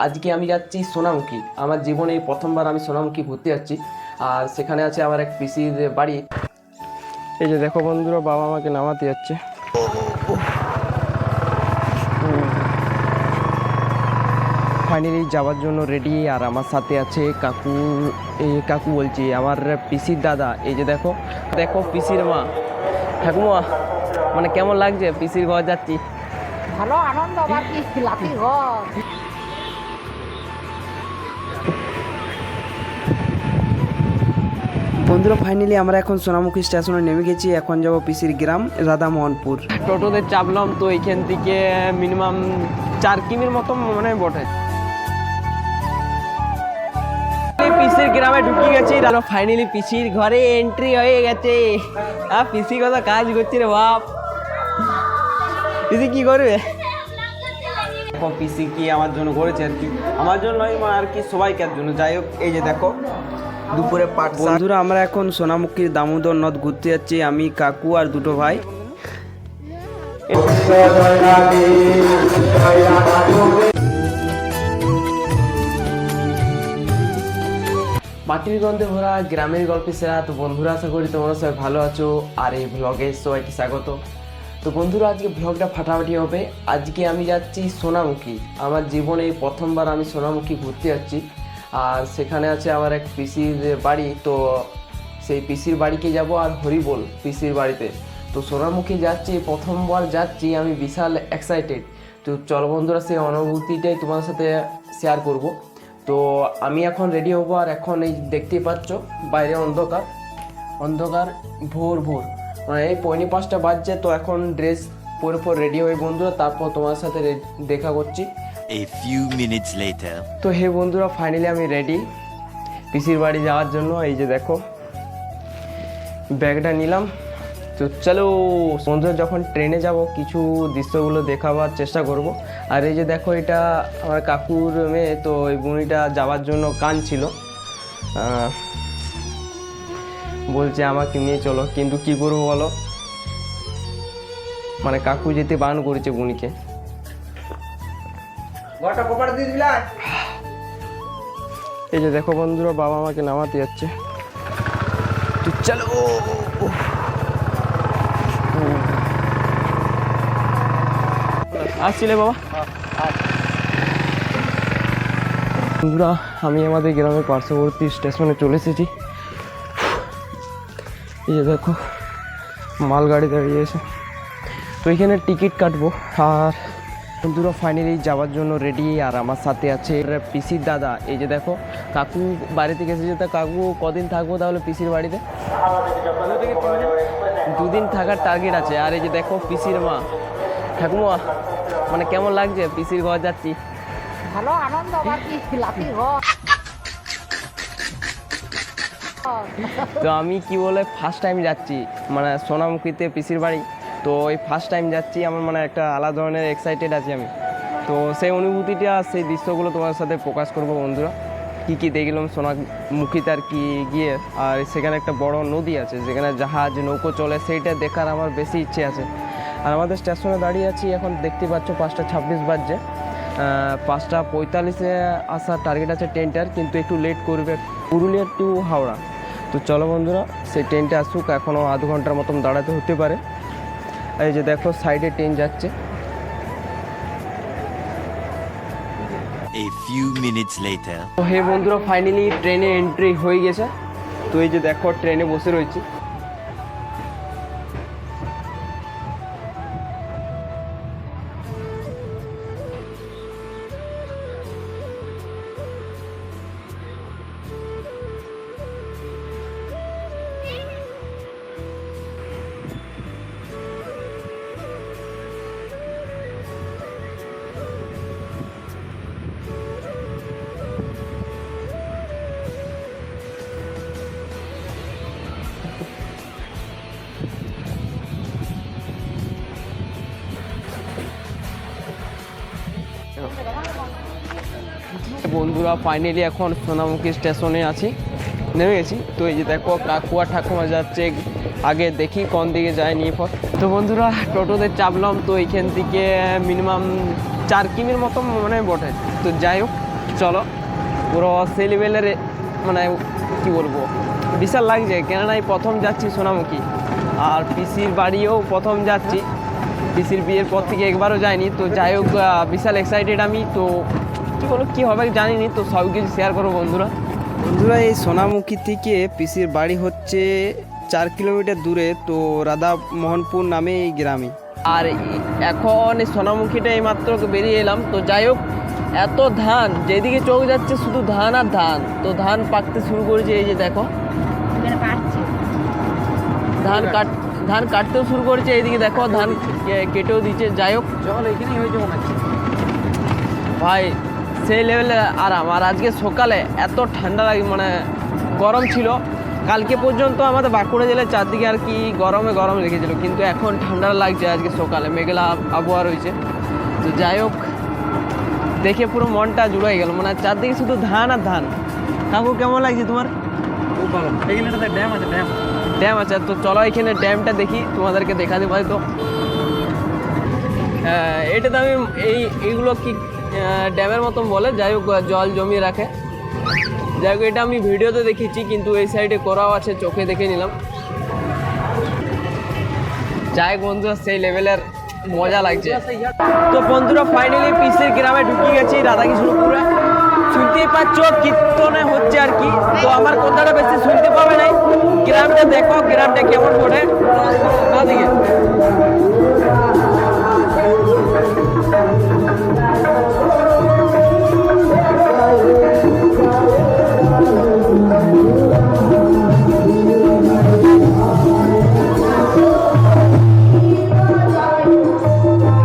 আজকে আমি যাচ্ছি সোনামুখী। আমার জীবনে এই প্রথমবার আমি সোনামুখী ঘুরতে যাচ্ছি। আর সেখানে আছে আমার এক পিসির বাড়ি। এই যে দেখো বন্ধুরা, বাবা আমাকে নামাতে যাচ্ছে। ফাইনালি যাওয়ার জন্য রেডি। আর আমার সাথে আছে কাকু বলছি, আমার পিসির দাদা। এই যে দেখো দেখো পিসির মা, ঠাকুমা, মানে কেমন লাগছে পিসির ঘর যাচ্ছি। ভালো আনন্দ, আবার কি লাঠি ঘর। বন্ধুরা ফাইনালি আমরা এখন সোনামুখী স্টেশনে নেমে গেছি। এখন যাব পিসির গ্রাম রাধামোহনপুর। টোটোতে চাপলাম, তো এইখান থেকে মিনিমাম 4 কিমির মতো মনে হয় বটে। পিসির গ্রামে ঢুকে গেছি। ফাইনালি পিসির ঘরে এন্ট্রি হয়ে গেছে। পিসি কত কাজ করছে রে বাপ। পিসি কি করবে? পিসি কি আমার জন্য করেছে আর কি, আমার জন্য নয় আর কি, সবাইকার জন্য। যাই হোক, এই যে দেখো দুপুরে পাট। বন্ধুরা আমরা এখন সোনামুখীর দামোদর নদ ঘুরতে যাচ্ছি, আমি, কাকু আর দুটো ভাই। মাটির গন্ধে ভরা গ্রামের গল্পে সেরা। তো বন্ধুরা আশা করি তোমরা সবাই ভালো আছো, আর এই ব্লগে সবাইকে স্বাগত। তো বন্ধুরা আজকে ব্লগটা ফাটাফাটি হবে। আজকে আমি যাচ্ছি সোনামুখী। আমার জীবনে এই প্রথমবার আমি সোনামুখী ঘুরতে যাচ্ছি। আর সেখানে আছে আমার এক পিসির বাড়ি। তো সেই পিসির বাড়িকে যাব, আর হরিবোল পিসির বাড়িতে। তো সোনামুখী যাচ্ছি, প্রথমবার যাচ্ছি, আমি বিশাল এক্সাইটেড। তো চলো বন্ধুরা, সেই অনুভূতিটাই তোমার সাথে শেয়ার করব। তো আমি এখন রেডি হবো। আর এখন এই দেখতেই পাচ্ছ বাইরে অন্ধকার অন্ধকার, ভোর ভোর, মানে এই 5:45 বাজছে। তো এখন ড্রেস পরে রেডি হয়ে বন্ধুরা, তারপর তোমার সাথে দেখা করছি। A few minutes later. তো হে বন্ধুরা, ফাইনালি আমি রেডি পিসির বাড়ি যাওয়ার জন্য। এই যে দেখো ব্যাগটা নিলাম। তো চলো বন্ধুরা, যখন ট্রেনে যাব কিছু দৃশ্যগুলো দেখাবার চেষ্টা করব। আর এই যে দেখো, এটা আমার কাকুর মেয়ে। তো এই বুনিটা যাওয়ার জন্য কাঁদছিল, বলছে আমাকে নিয়ে চলো, কিন্তু কি করবো বলো, মানে কাকু যেতে বারণ করেছে বুনিকে। এই যে দেখো বন্ধুরা, বাবা আমাকে নামাতে যাচ্ছে। তো চলো আসছিলে বাবা। বন্ধুরা আমি আমাদের গ্রামের পার্শ্ববর্তী স্টেশনে চলে এসেছি। এই যে দেখো মালগাড়ি দাঁড়িয়েছে। তো এখানে টিকিট কাটবো। আর বন্ধুরা ফাইনালি যাওয়ার জন্য রেডি। আর আমার সাথে আছে পিসির দাদা। এই যে দেখো কাকু বাড়ি থেকে এসেছে। তা কাকু কদিন থাকবো তাহলে পিসির বাড়িতে? 2 দিন থাকার টার্গেট আছে। আর এই যে দেখো পিসির মা, ঠাকুমা, মানে কেমন লাগছে পিসির ঘর যাচ্ছি। ভালো আনন্দ, আবার কি লাঠি ঘর। তো আমি কি বলে ফার্স্ট টাইম যাচ্ছি মানে সোনামুখীতে পিসির বাড়ি। তো এই ফার্স্ট টাইম যাচ্ছি, আমার মানে একটা আলাদা ধরনের এক্সাইটেড আছি আমি। তো সেই অনুভূতিটা, সেই দৃশ্যগুলো তোমার সাথে প্রকাশ করবো বন্ধুরা। কী কী দেখলাম সোনামুখীতে আর কি গিয়ে। আর সেখানে একটা বড় নদী আছে যেখানে জাহাজ নৌকো চলে, সেইটা দেখার আমার বেশি ইচ্ছে আছে। আর আমাদের স্টেশনে দাঁড়িয়ে আছি, এখন দেখতে পাচ্ছ 5:26 বাজছে। 5:45-এ আসার টার্গেট আছে ট্রেনটার, কিন্তু একটু লেট করবে, পুরুলিয়া টু হাওড়া। তো চলো বন্ধুরা, সেই ট্রেনটা আসুক, এখনও আধ ঘন্টার মতন দাঁড়াতে হতে পারে। এই যে দেখো সাইডে ট্রেন যাচ্ছে। A few minutes later. তো হে বন্ধুরা ফাইনালি ট্রেনে এন্ট্রি হয়ে গেছে। তো এই যে দেখো ট্রেনে বসে রয়েছি। বন্ধুরা ফাইনালি এখন সোনামুখী স্টেশনে আছি, নেমে গেছি। তো এই যে দেখো কাকু আর ঠাকুমা যাচ্ছে, আগে দেখি কোন দিকে যায় নিয়ে পর। তো বন্ধুরা টোটোতে চাপলাম। তো এইখান থেকে মিনিমাম 4 কিমির মতো মনে হয় বটে। তো যাই হোক, চলো পুরো সেই লেভেলের, মানে কি বলবো, বিশাল লাগছে। কেননা এই প্রথম যাচ্ছি সোনামুখী, আর পিসির বাড়িও প্রথম যাচ্ছি। পিসির বিয়ের পর থেকে একবারও যাইনি, তো যাই হোক বিশাল এক্সাইটেড আমি। তো কী বলো, কী হবে জানিনি, তো সব কিছু শেয়ার করবো বন্ধুরা। বন্ধুরা এই সোনামুখী থেকে পিসির বাড়ি হচ্ছে 4 কিলোমিটার দূরে, তো রাধা মোহনপুর নামে এই গ্রামে। আর এখন এই সোনামুখীটা এই মাত্র বেরিয়ে এলাম। তো যাই হোক, এত ধান, যেদিকে চোখ যাচ্ছে শুধু ধান আর ধান। তো ধান পাকতে শুরু করেছে, এই যে দেখো ধান কাটতেও শুরু করেছে। এইদিকে দেখো ধান কেটেও দিচ্ছে। যাই হোক, চল এখানেই হয়েছে মনে হচ্ছে ভাই, সেই লেভেলে আরাম। আর আজকে সকালে এত ঠান্ডা লাগে, মানে গরম ছিল। কালকে পর্যন্ত আমাদের বাঁকুড়া জেলার চারদিকে আর কি গরম রেখেছিল, কিন্তু এখন ঠান্ডা লাগছে। আজকে সকালে মেঘলা আবহাওয়া রয়েছে। তো যাই হোক, দেখে পুরো মনটা জুড়ে গেল, মানে চারদিকে শুধু ধান আর ধান। কাকু কেমন লাগছে তোমার? খুব ভালো। এখানে ড্যাম আছে, ড্যাম আছে। তো চলো এখানে ড্যামটা দেখি, তোমাদেরকে দেখাতে পারি। তো এটাতে আমি এইগুলো কি ড্যামের মতন বলে, যাই হোক জল জমিয়ে রাখে। যাই হোক, এটা আমি ভিডিওতে দেখেছি, কিন্তু এই সাইডে করাও আছে, চোখে দেখে নিলাম। যাই হোক বন্ধুরা, সেই লেভেলের মজা লাগছে। তো বন্ধুরা ফাইনালি পিসির গ্রামে ঢুকে গেছি, রাধাকৃষ্ণপুরে। শুনতেই পাচ্ছ কীর্তনে হচ্ছে আর কি। তো আমার কথাটা বেশি শুনতে পাবে নাই। গ্রামটা দেখো, গ্রামটা কেমন পড়ে দিকে।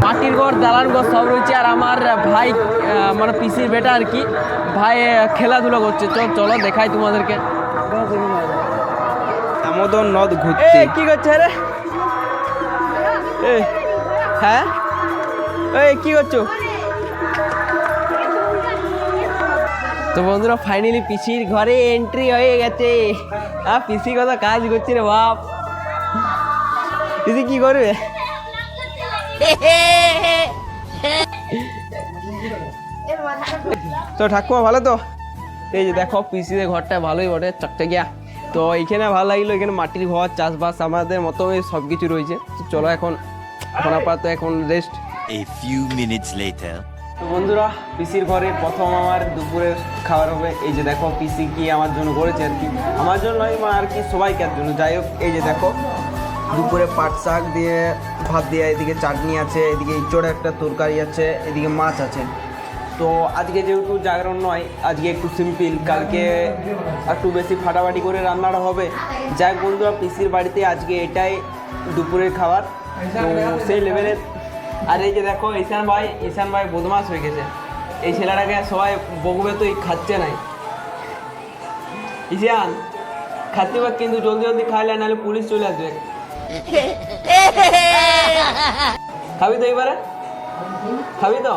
মাটির ঘর, দালান ঘর সব রয়েছে। আর আমার ভাই, মানে পিসির বেটা আর কি, ভাই খেলাধুলা করছে। চলো দেখাই তোমাদেরকে। দামোদর নদ ঘুরতে। কি করছে রে? হ্যাঁ, এই কি করছো? তো বন্ধুরা ফাইনালি পিসির ঘরে এন্ট্রি হয়ে গেছে। পিসি কত কাজ করছে রে বাপ। পিসি কি করবে? তো ঠাকুমা ভালো তো? এই যে দেখো পিসিদের ঘরটা ভালোই বটে, চকচকিয়া। তো এইখানে ভালো লাগলো, এখানে মাটির ঘর, চাষবাস আমাদের মতো সব কিছু রয়েছে। তো চলো এখন আপাতত এখন rest. A few minutes later. তো বন্ধুরা পিসির ঘরে প্রথম আমার দুপুরের খাবার হবে। এই যে দেখো পিসি কি আমার জন্য করেছে আর কি, আমার জন্য নয় আর কি, সবাইকার জন্য। যাই হোক, এই যে দেখো দুপুরে পাট শাক দিয়ে ভাত দিয়ে, এদিকে চাটনি আছে, এদিকে ইঁচড় একটা তরকারি আছে, এদিকে মাছ আছে। তো আজকে যেহেতু জাগরণ নয়, আজকে একটু সিম্পল, কালকে একটু বেশি ফাটাফাটি করে রান্নাটা হবে। যাই বন্ধুরা পিসির বাড়িতে আজকে এটাই দুপুরের খাবার, তো সেই লেভেলের। আর এই যে দেখো ঈশান ভাই বদমাশ হয়ে গেছে। এই ছেলেটাকে সবাই বকবে, তো খাচ্ছে নাই। ঈশান খাতে পার, কিন্তু জলদি খাইলে নাহলে পুলিশ চলে আসবে। খাবি তো এবারে? খাবি তো?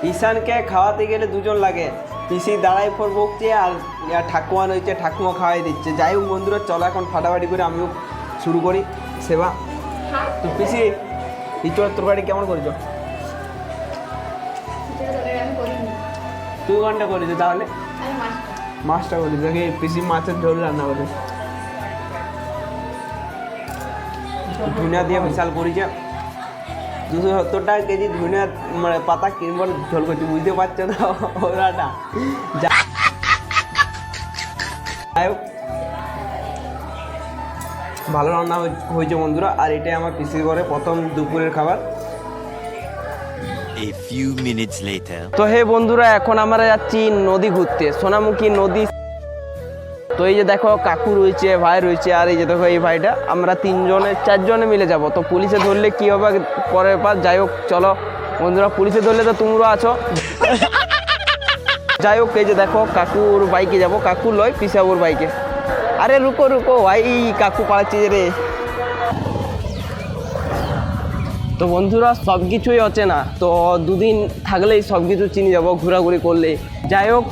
ঈশানকে খাওয়াতে গেলে দুজন লাগে, পিসি দাঁড়াই পর বকছে, আর ঠাকুমা রয়েছে, ঠাকুমা খাওয়াই দিচ্ছে। যাই হোক বন্ধুরা, চলো এখন ফাটাফাটি করে আমিও শুরু করি সেবা। তো পিসি ইঁচড়ের তরকারি কেমন করেছো? তুই কোনটা করেছো তাহলে? মাছটা করেছো, দেখি পিসি মাছের ঝোল রান্না করে। ধনিয়া দিয়ে বিশাল করেছে, 270 টাকা কেজি ধনিয়া মানে পাতা কিনবো ঝোল করছি, বুঝতে পারছো না ওরাটা। যাই হোক ভালো রান্না হয়েছে বন্ধুরা। আর এটাই আমার পিসির ঘরে প্রথম দুপুরের খাবার। A few minutes later. তো হে বন্ধুরা, এখন আমরা যাচ্ছি নদী ঘুরতে, সোনামুখী নদী। তো এই যে দেখো কাকু রয়েছে, ভাই রয়েছে, আর এই যে দেখো এই ভাইটা, আমরা 4জনে মিলে যাব। তো পুলিশে ধরলে কি হবে পরের পার। যাই হোক চলো বন্ধুরা, পুলিশে ধরলে তো তোমরা আছো। যাই হোক এই যে দেখো কাকুর বাইকে যাব, কাকু লয় পিসাবুর বাইকে। আরে রুকো ভাই, কাকু পালাচ্ছি রে। তো বন্ধুরা সব কিছুই অচেনা, তো দুদিন থাকলেই সব কিছু চিনে যাবো ঘোরাঘুরি করলে। যাই হোক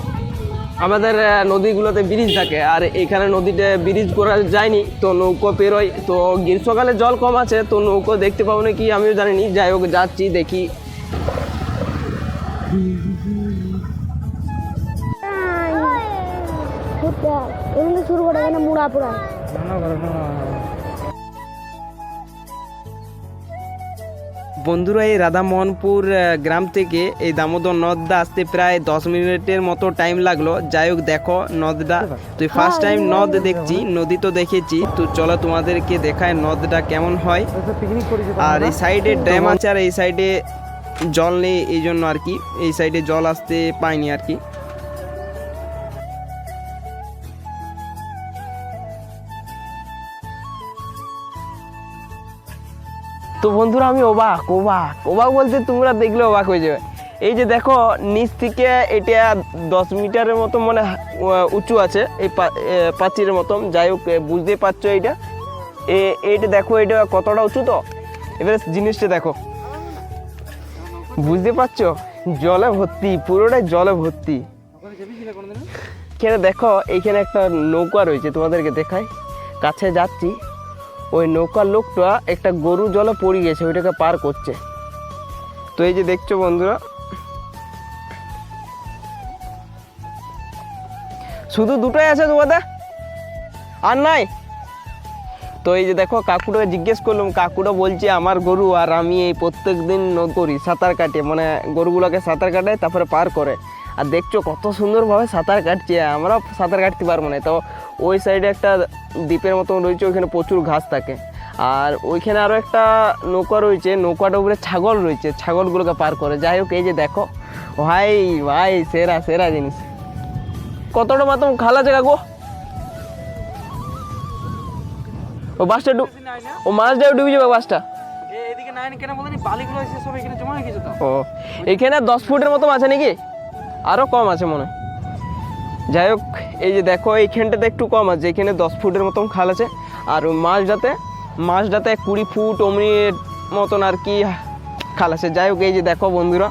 আমাদের নদীগুলোতে ব্রিজ থাকে, আর এখানে নদীতে ব্রিজ করা যায়নি, তো নৌকো পেরোয়। তো গ্রীষ্মকালে জল কম আছে, তো নৌকো দেখতে পাবো না কি আমিও জানিনি। যাই হোক যাচ্ছি দেখি। এখানে শুরু করে এখানে মুড়া পোড়া বন্ধুরা এই রাধামোহনপুর গ্রাম থেকে এই দামোদর নদটা আসতে প্রায় 10 মিনিটের মতো টাইম লাগলো। যাই হোক দেখো নদটা, তুই ফার্স্ট টাইম নদ দেখছি, নদী তো দেখেছি, তো চলো তোমাদেরকে দেখায় নদটা কেমন হয়। আর এই সাইডে ড্যাম আছে আর এই সাইডে জল নেই, এই জন্য আর কি এই সাইডে জল আসতে পাইনি আর কি। তো বন্ধুরা আমি অবাক অবাক অবাক বলতে তোমরা দেখলে অবাক হয়ে যাবে। এই যে দেখো নিচ থেকে এটা 10 মিটারের মতো মানে উঁচু আছে এই প্রাচীরের মতন। যাই হোক বুঝতে পারছো এইটা দেখো এটা কতটা উঁচু। তো এবারে জিনিসটা দেখো, বুঝতে পারছো জলে ভর্তি, পুরোটাই জলে ভর্তি। এখানে দেখো এইখানে একটা নৌকা রয়েছে, তোমাদেরকে দেখাই, কাছে যাচ্ছি। ওই নৌকার লোকটা একটা গরু জলে পড়ে গেছে, ওইটাকে পার করছে। তো এই যে দেখছো বন্ধুরা, শুধু দুটোই আছে তোমাদের, আর নাই। তো এই যে দেখো কাকুটাকে জিজ্ঞেস করলাম, কাকুটা বলছে আমার গরু আর আমি এই প্রত্যেক দিন করি সাঁতার কাটে, মানে গরুগুলোকে সাঁতার কাটায় তারপরে পার করে। আর দেখছো কত সুন্দরভাবে সাঁতার কাটছে, আমরাও সাঁতার কাটতে পারবো না। তো ওই সাইডে একটা দ্বীপের মতন রয়েছে, ওইখানে প্রচুর ঘাস থাকে। আর ওইখানে আরও একটা নৌকা রয়েছে, নৌকাটার উপরে ছাগল রয়েছে, ছাগলগুলোকে পার করে। যাই হোক এই যে দেখো ভাই ভাই সেরা সেরা জিনিস। কতটা মতন খালা আছে কাকু? ও বাসটা ও মাছটা ডুবে যাবে বাসটা। ও এখানে 10 ফুটের মতো আছে নাকি, আরও কম আছে মনে হয়। যাই হোক এই যে দেখো এইখানটাতে একটু কম আছে, এখানে 10 ফুটের মতন খাল আছে। আর ওই মাছটাতে 20 ফুট অমনি মতন আর কি খাল আছে। যাই হোক এই যে দেখো বন্ধুরা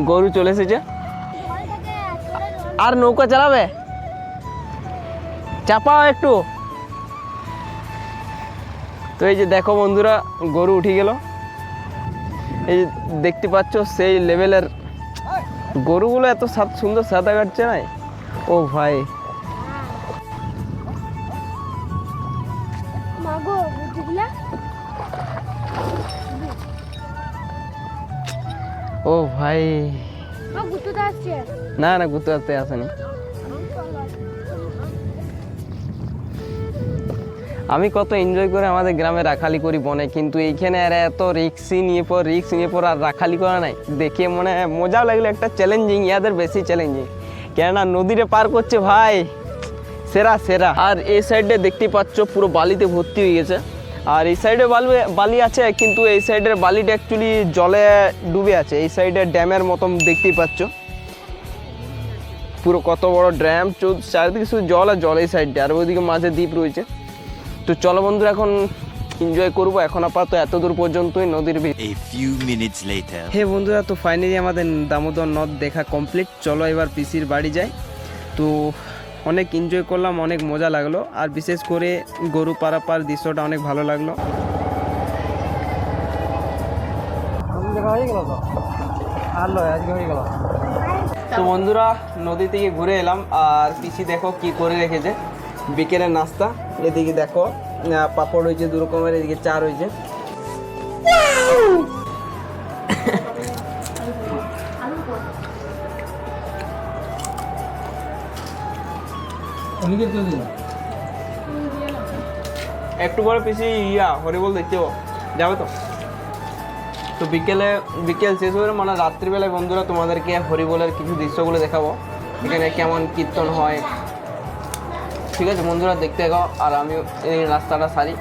গরু চলে এসেছে। আর নৌকা চালাবে, চাপাও একটু। তো এই যে দেখো বন্ধুরা গরু উঠে গেল, এই যে দেখতে পাচ্ছ সেই লেভেলের গরুগুলো, এত সুন্দর সাঁতার কাটছে না। ও ভাই মাগো বুঝিলা ও ভাই, মা গুতুতে আসছে না না গুতুতে আসেনি। আমি কত এনজয় করে আমাদের গ্রামে রাখালি করি বনে, কিন্তু এইখানে এরা এত রিক্স নিয়ে পর আর রাখালি করা নাই দেখে মনে মজাও লাগলো। একটা চ্যালেঞ্জিং, ইয়াদের বেশি চ্যালেঞ্জিং, কেননা নদীতে পার করছে ভাই, সেরা সেরা। আর এই সাইডে দেখতে পাচ্ছ পুরো বালিতে ভর্তি হয়ে গেছে। আর এই সাইডে বালি আছে, কিন্তু এই সাইডের বালিটা অ্যাকচুয়ালি জলে ডুবে আছে। এই সাইডে ড্যামের মতন দেখতেই পাচ্ছ, পুরো কত বড় ড্যাম, চারিদিকে শুধু জল আর জল এই সাইডে, আর ওইদিকে মাঝে দ্বীপ রয়েছে। তো চলো বন্ধুরা এখন এনজয় করবো, এখন আপাতত এত দূর পর্যন্তই নদীর ভিড়। A few minutes later. হে বন্ধুরা, তো ফাইনালি আমাদের দামোদর নদ দেখা কমপ্লিট। চলো এবার পিসির বাড়ি যাই। তো অনেক এনজয় করলাম, অনেক মজা লাগলো, আর বিশেষ করে গরু পারাপার দৃশ্যটা অনেক ভালো লাগলো। তো বন্ধুরা নদী থেকে ঘুরে এলাম, আর পিসি দেখো কি করে রেখেছে বিকেলের নাস্তা। এদিকে দেখো পাপড় হয়েছে 2 রকমের, এদিকে চা রয়েছে। একটু পরে পিসি হরিবল দেখতে যাবে। তো বিকেল শেষ হয়ে মানে রাত্রিবেলায় বন্ধুরা তোমাদেরকে হরিবলের কিছু দৃশ্যগুলো দেখাবো, এখানে কেমন কীর্তন হয়। ঠিক আছে বন্ধুরা দেখতে যাও, আর আমি এই রাস্তাটা সারি।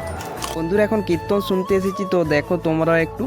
বন্ধুরা এখন কীর্তন শুনতে এসেছি, তো দেখো তোমরা একটু।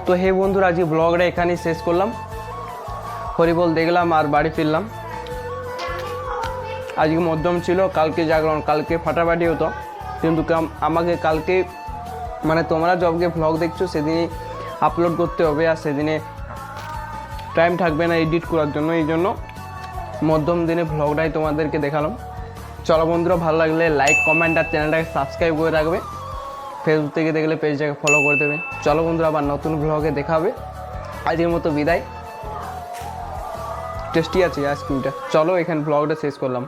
তো হে বন্ধুরা আজকে ব্লগটা এখানেই শেষ করলাম। হরিবল দেখলাম আর বাড়ি ফিরলাম। আজকে মধ্যম ছিল, কালকে জাগরণ, কালকে ফাটাফাটি হতো, কিন্তু আমাকে কালকে মানে তোমরা যবে ভ্লগ দেখছো সেদিনই আপলোড করতে হবে, আর সেদিনে টাইম থাকবে না এডিট করার জন্য, এই জন্য মধ্যম দিনে ভ্লগটাই তোমাদেরকে দেখালাম। চলো বন্ধুরা, ভালো লাগলে লাইক, কমেন্ট আর চ্যানেলটাকে সাবস্ক্রাইব করে রাখবে। ফেসবুক থেকে দেখলে পেজটাকে ফলো করে দেবে। চলো বন্ধুরা, আবার নতুন ভ্লগে দেখা হবে। আজকের মতো বিদায়। টেস্টি আছে আইসক্রিমটা। চলো এখানে ব্লগটা শেষ করলাম।